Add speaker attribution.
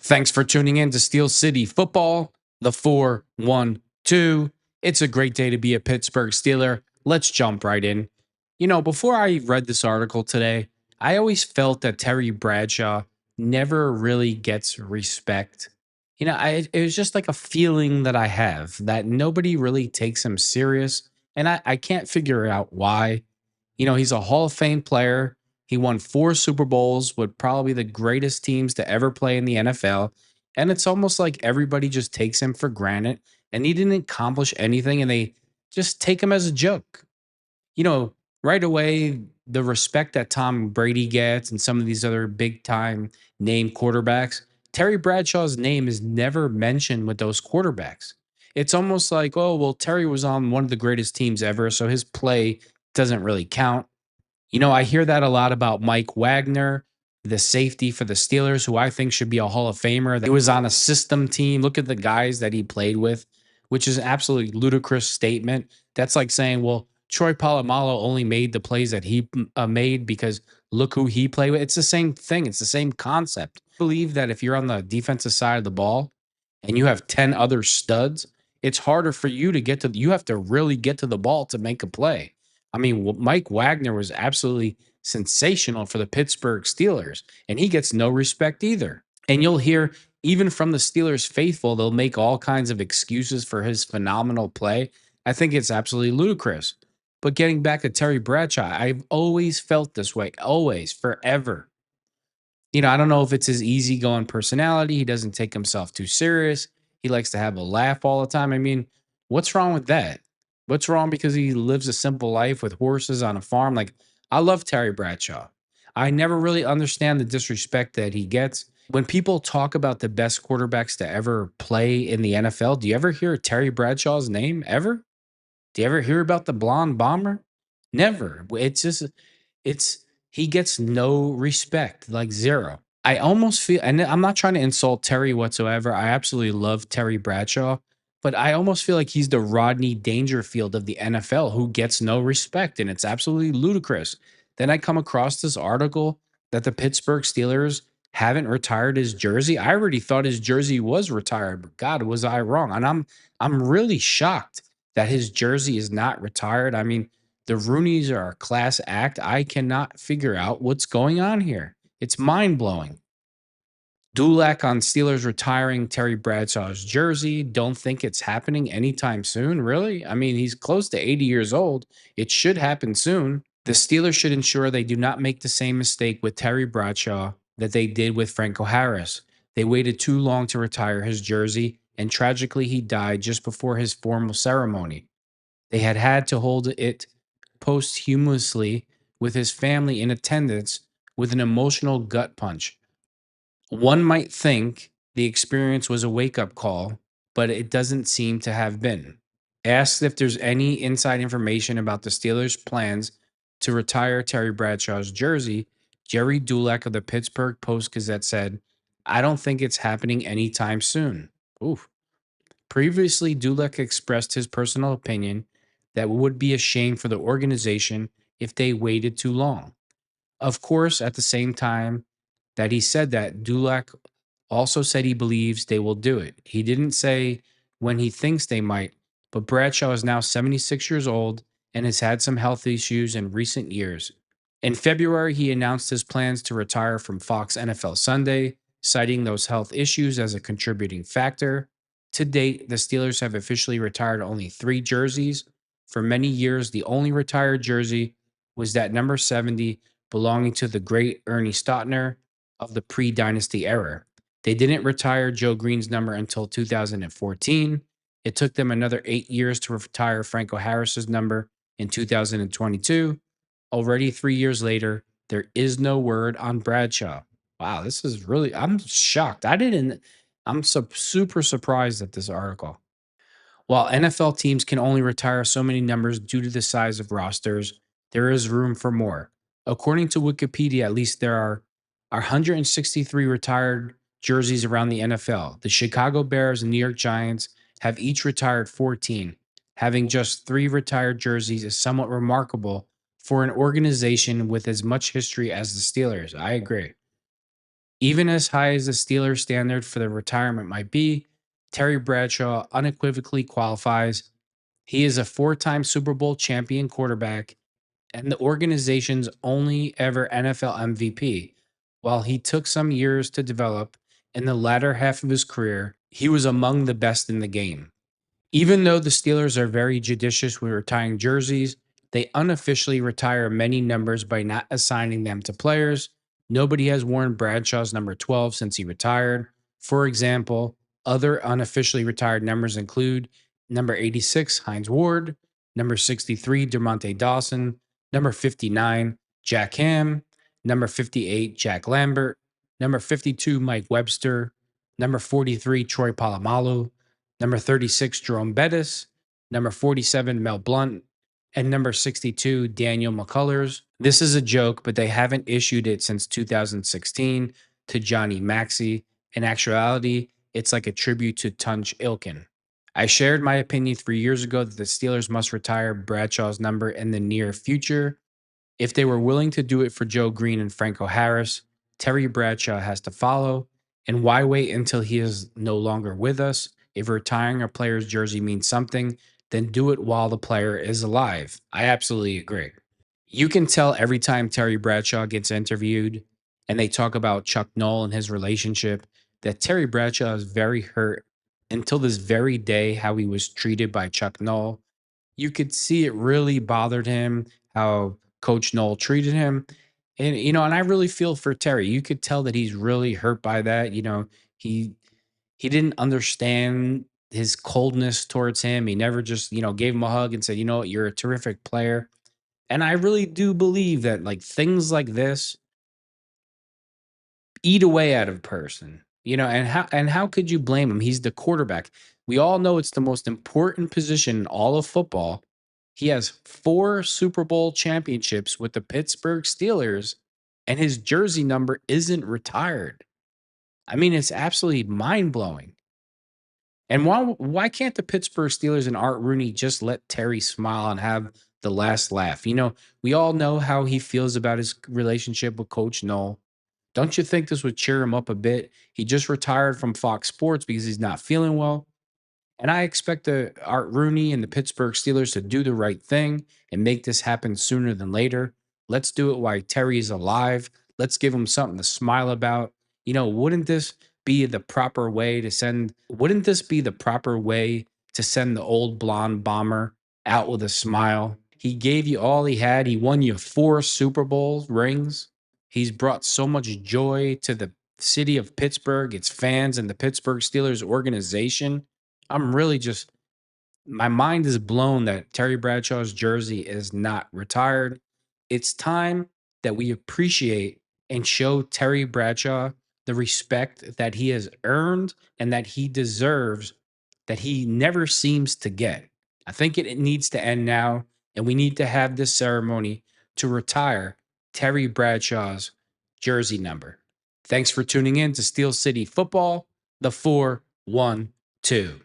Speaker 1: Thanks for tuning in to Steel City Football, the 4-1-2. It's a great day to be a Pittsburgh Steeler. Let's jump right in. Before I read this article today, I always felt that Terry Bradshaw never really gets respect. It was just like a feeling that I have that nobody really takes him serious. And I can't figure out why. He's a Hall of Fame player. He won 4 Super Bowls with probably the greatest teams to ever play in the NFL. And it's almost like everybody just takes him for granted and he didn't accomplish anything and they just take him as a joke. You know, right away, the respect that Tom Brady gets and some of these other big time name quarterbacks, Terry Bradshaw's name is never mentioned with those quarterbacks. It's almost like, oh, well, Terry was on one of the greatest teams ever, so his play doesn't really count. I hear that a lot about Mike Wagner, the safety for the Steelers, who I think should be a Hall of Famer. That he was on a system team. Look at the guys that he played with, which is an absolutely ludicrous statement. That's like saying, well, Troy Polamalu only made the plays that he made because look who he played with. It's the same thing. It's the same concept. I believe that if you're on the defensive side of the ball and you have 10 other studs, it's harder for you to get to, you have to really get to the ball to make a play. I mean, Mike Wagner was absolutely sensational for the Pittsburgh Steelers, and he gets no respect either. And you'll hear, even from the Steelers faithful, they'll make all kinds of excuses for his phenomenal play. I think it's absolutely ludicrous. But getting back to Terry Bradshaw, I've always felt this way, always, forever. I don't know if it's his easygoing personality. He doesn't take himself too serious. He likes to have a laugh all the time. I mean, what's wrong with that? What's wrong because he lives a simple life with horses on a farm? Like, I love Terry Bradshaw. I never really understand the disrespect that he gets. When people talk about the best quarterbacks to ever play in the NFL, do you ever hear Terry Bradshaw's name ever? Do you ever hear about the blonde bomber? Never. It's just it's he gets no respect, like zero. I almost feel, and I'm not trying to insult Terry whatsoever. I absolutely love Terry Bradshaw, but I almost feel like he's the Rodney Dangerfield of the NFL who gets no respect, and it's absolutely ludicrous. Then I come across this article that the Pittsburgh Steelers haven't retired his jersey. I already thought his jersey was retired, but God, was I wrong? And I'm really shocked that his jersey is not retired. I mean, the Rooneys are a class act. I cannot figure out what's going on here. It's mind blowing. Dulac on Steelers retiring Terry Bradshaw's jersey. Don't think it's happening anytime soon, really. I mean, he's close to 80 years old. It should happen soon. The Steelers should ensure they do not make the same mistake with Terry Bradshaw that they did with Franco Harris. They waited too long to retire his jersey, and tragically, he died just before his formal ceremony. They had to hold it posthumously with his family in attendance with an emotional gut punch. One might think the experience was a wake up call, but it doesn't seem to have been. Asked if there's any inside information about the Steelers' plans to retire Terry Bradshaw's jersey, Jerry Dulac of the Pittsburgh Post Gazette said, I don't think it's happening anytime soon. Oof. Previously, Dulac expressed his personal opinion that it would be a shame for the organization if they waited too long. Of course, at the same time that he said that, Dulac also said he believes they will do it. He didn't say when he thinks they might, but Bradshaw is now 76 years old and has had some health issues in recent years. In February, he announced his plans to retire from Fox NFL Sunday, citing those health issues as a contributing factor. To date, the Steelers have officially retired only 3 jerseys. For many years, the only retired jersey was that number 70 belonging to the great Ernie Stautner of the pre dynasty era. They didn't retire Joe Green's number until 2014. It took them another 8 years to retire Franco Harris's number in 2022. Already 3 years later, there is no word on Bradshaw. Wow, this is really, I'm shocked. I'm super surprised at this article. While NFL teams can only retire so many numbers due to the size of rosters, there is room for more. According to Wikipedia, at least there are 163 retired jerseys around the NFL. The Chicago Bears and New York Giants have each retired 14. Having just 3 retired jerseys is somewhat remarkable for an organization with as much history as the Steelers. I agree. Even as high as the Steelers' standard for the retirement might be, Terry Bradshaw unequivocally qualifies. He is a 4 time Super Bowl champion quarterback and the organization's only ever NFL MVP. While he took some years to develop, in the latter half of his career, he was among the best in the game. Even though the Steelers are very judicious with retiring jerseys, they unofficially retire many numbers by not assigning them to players. Nobody has worn Bradshaw's number 12 since he retired. For example, other unofficially retired numbers include number 86, Hines Ward, number 63, DeMonte Dawson, number 59, Jack Ham, number 58, Jack Lambert, number 52, Mike Webster, number 43, Troy Polamalu, number 36, Jerome Bettis, number 47, Mel Blunt, and number 62, Daniel McCullers. This is a joke, but they haven't issued it since 2016 to Johnny Maxey. In actuality, it's like a tribute to Tunch Ilkin. I shared my opinion 3 years ago that the Steelers must retire Bradshaw's number in the near future. If they were willing to do it for Joe Green and Franco Harris, Terry Bradshaw has to follow. And why wait until he is no longer with us? If retiring a player's jersey means something, then do it while the player is alive. I absolutely agree. You can tell every time Terry Bradshaw gets interviewed and they talk about Chuck Noll and his relationship that Terry Bradshaw is very hurt until this very day how he was treated by Chuck Noll. You could see it really bothered him how Coach Noll treated him. And I really feel for Terry. You could tell that he's really hurt by that. He he didn't understand his coldness towards him. He never just, gave him a hug and said, "You know what, you're a terrific player." And I really do believe that like things like this eat away at a person. And how could you blame him? He's the quarterback. We all know it's the most important position in all of football. He has 4 Super Bowl championships with the Pittsburgh Steelers, and his jersey number isn't retired. I mean, it's absolutely mind-blowing. And why can't the Pittsburgh Steelers and Art Rooney just let Terry smile and have the last laugh? We all know how he feels about his relationship with Coach Noll. Don't you think this would cheer him up a bit? He just retired from Fox Sports because he's not feeling well. And I expect the Art Rooney and the Pittsburgh Steelers to do the right thing and make this happen sooner than later. Let's do it while Terry is alive. Let's give him something to smile about. Wouldn't this be the proper way to send wouldn't this be the proper way to send the old blonde bomber out with a smile? He gave you all he had. He won you 4 Super Bowl rings. He's brought so much joy to the city of Pittsburgh, its fans, and the Pittsburgh Steelers organization. I'm really just my mind is blown that Terry Bradshaw's jersey is not retired. It's time that we appreciate and show Terry Bradshaw the respect that he has earned and that he deserves that he never seems to get. I think it needs to end now, and we need to have this ceremony to retire Terry Bradshaw's jersey number. Thanks for tuning in to Steel City Football, the 412.